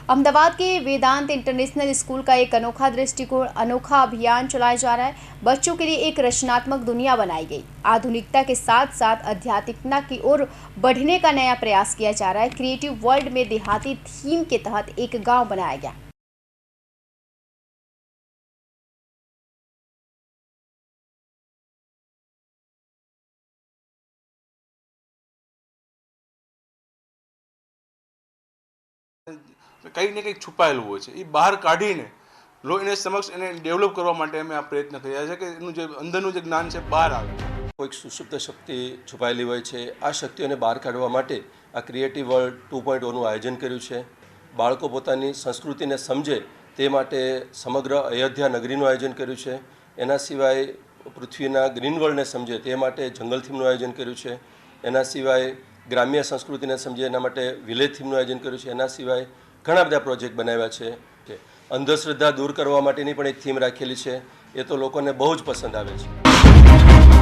अहमदाबाद के वेदांत international school का एक अनोखा दृष्टिकोण, अनोखा अभियान चलाया जा रहा है। बच्चों के लिए एक रचनात्मक दुनिया बनाई गई। आधुनिकता के साथ साथ आध्यात्मिकता की ओर बढ़ने का नया प्रयास किया जा रहा है। क्रिएटिव वर्ल्ड में देहाती थीम के तहत एक गांव बनाया गया। કંઈક ને કંઈક છુપાયેલું હોય છે, એ બહાર કાઢીને એને સમક્ષ એને ડેવલપ કરવા માટે અમે આ પ્રયત્ન કર્યા છે કે એનું જે અંદરનું જે જ્ઞાન છે બહાર આવે। કોઈક સુષુપ્ત શક્તિ છુપાયેલી હોય છે, આ શક્તિઓને બહાર કાઢવા માટે આ ક્રિએટિવ વર્લ્ડ 2.0નું આયોજન કર્યું છે। બાળકો પોતાની સંસ્કૃતિને સમજે તે માટે સમગ્ર અયોધ્યા નગરીનું આયોજન કર્યું છે। એના સિવાય પૃથ્વીના ગ્રીન વર્લ્ડને સમજે તે માટે જંગલ થીમનું આયોજન કર્યું છે। એના સિવાય ગ્રામ્ય સંસ્કૃતિને સમજે એના માટે વિલેજ થીમનું આયોજન કર્યું છે। એના સિવાય ઘણા બધા પ્રોજેક્ટ બનાવ્યા છે। અંધશ્રદ્ધા દૂર કરવા માટેની પણ એક થીમ રાખેલી છે, એ તો લોકોને બહુ જ પસંદ આવે છે।